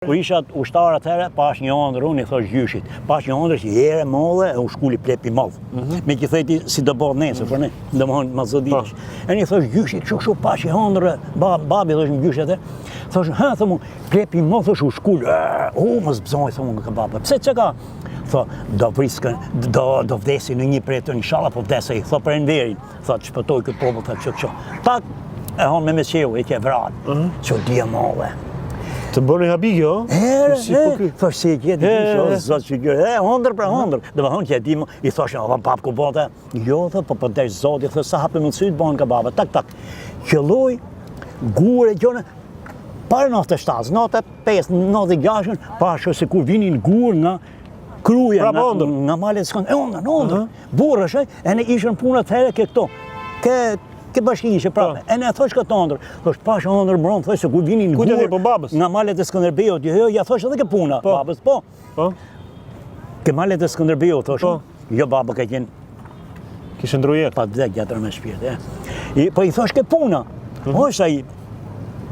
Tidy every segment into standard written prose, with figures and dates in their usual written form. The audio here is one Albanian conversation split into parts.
Kur isha ushtar atëherë, pash një ëndër, unë i thash gjyshit, pash një ëndër që jere molle e u shkulli plepi madh. Me që theti si do bëhet nesër, për ne, domthon ma zodish. E një thash gjyshit, kështu pash një ëndër, babi thash në gjysh atë. Thash, ha, thamu, plepi madh thash u shkull. Mos bzoj thamu nga baba. Pse çka? Tha, do vriskën, do vdesi në një prej të inshallah po vdesej. Tha për enverin. Tha, çpëtoj këtë popull tha kështu. Tak e hon me mesqeu, e ke vrat. Ço dia molle. Të bëni habi kjo? Thash si e kjeti kisho, zot që kjo, hondër pra hondër. Dhe më thonë që e di, i thash, pap ku bote, jo, po përdesh zoti, thë sa hape mundësit banë ka baba, tak, qëlloj, gure, gjone, pare 97, 95, 96, pashë se kur vinin gur nga kruja, nga malet s'kon, hondër, burë është, e ne ishën punët here ke këto, ke bashkishe prapë. E ne thosh këtë ëndër. Thosh pash ëndër mbron, thosh se ku vinin gur. Kujt po babës? Nga malet e Skënderbeut. Jo, ja thosh edhe ke puna, babës, po. Po. Ke malet e Skënderbeut, thosh. Jo baba ka qenë. Kishte ndrujer. Pa dhe gjatër me shpirt, Po i thosh ke puna. Është ai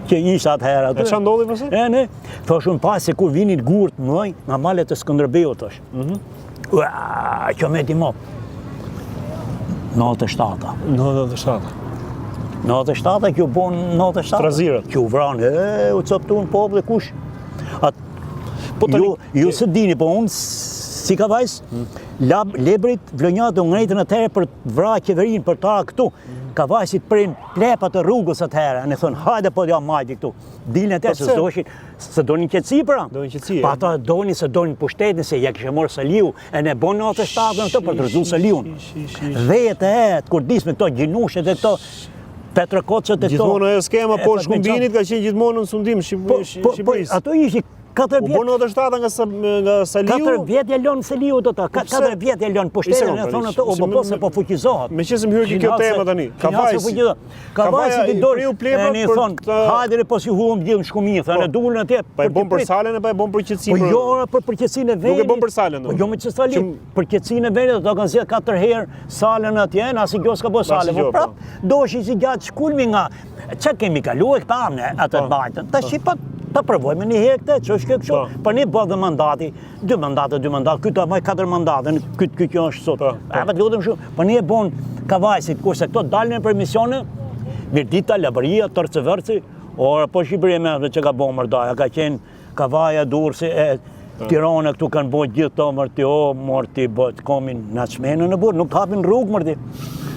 që ishte atëherë aty. E çfarë ndodhi pse? Ne. Thosh un pas se kur vinin gur të mëdhenj nga malet e Skënderbeut, thosh. Ua, që me di më. 97. 97. 97 kjo bon 97. Trazirat. Kjo vran, u coptun popull kush. Ju se dini, po unë si ka vajs, lebrit vlonjat u ngritën atëherë për vra qeverin, për ta këtu. Ka vajsit prin plepat të rrugës atëherë, ne thonë, hajde po ja majti këtu. Dilën atë se donin qetësi pra. Donin qetësi. Pa ata donin se donin pushtetin se ja kishte marrë Saliu, e ne bon 97 në këto për të rrezuar Saliun. Vete kur dis me këto gjinushet e këto Petrokocët e këto. Gjithmonë ajo skema po shkumbinit ka qenë gjithmonë në sundim Shqipërisë. Ato ishin 4 vjet. U bën 97 nga Saliu. 4 vjet e lën Saliu do ta. 4 vjet e lën pushtetin, e thonë ato, po se po fuqizohet. Meqense më hyrë kjo tema tani. Ka vajs. Ka vajs i dorë plepa ne thonë, hajde po si humbëm gjithë shkumin, thonë dulën atje. Pa e bën për salën e pa e bën për qetësinë. Po jo, për qetësinë e vendit. Nuk e bën për salën. Po jo me salën, për qetësinë e vendit do kanë zgjedh 4 herë salën atje, na si gjos ka bë salën. Po prap, doshi si gjatë shkulmi nga çka kemi kaluar këta ne atë bajtën. Tash ta provojmë një herë këtë, që është kështu, për një bëdhe mandati, 2 mandate, këta maj 4 mandate, këtë kjo është sot. E pa të lutëm shumë, për një bon kavajsit, kurse këto dalën për misione, Mirdita, Labëria, Tërcëvërci, ora po Shqipëria me që ka bo mërdaja, ka qenë kavaja, Durrësi, Tirana këtu kanë bo gjithë të mërti, bëtë komin në qmenë në burë, nuk të hapin rrugë mërti.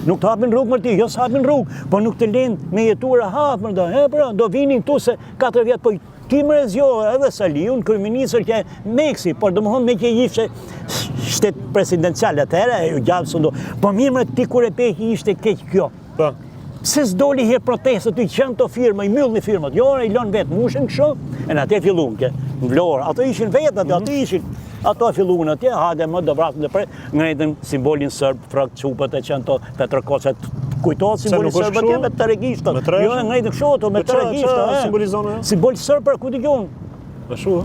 Nuk të hapin rrugë mërti, jo s'hapin rrugë, po nuk të lind me jetura hapë mërda, do vinin tu se 4 vjetë, po ti më rezjohë edhe Saliun, kryeministër që Meksi, por domethënë me që ishte shtet presidencial atëherë, gjallë së ndo. Po mirë më ti kur e peki ishte keq kjo. Pse s'doli herë protestë ty që të firma, i myllni firmat, jo, i lën vetë mushën kështu, e në atë fillun ke, në Vlorë, ato ishin vetë, ato filluan atje, hajde më do vrasën dhe prej, ngritën simbolin sërb, frak çupët e qenë to Petrokocët, kujtohet simbolin sërb atje me të regjistrat. Jo, ngritën kështu me të regjistrat. Simbolizon. Simbol sërb për ku dëgjon. Ashtu.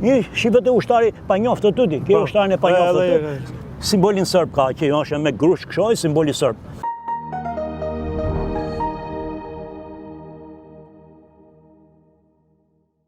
Një shqipët e ushtari pa njoftë të tudi, kjo ushtarin e pa njoftë të tudi. Simbolin sërb ka, që është me grush kështu, simboli sërb.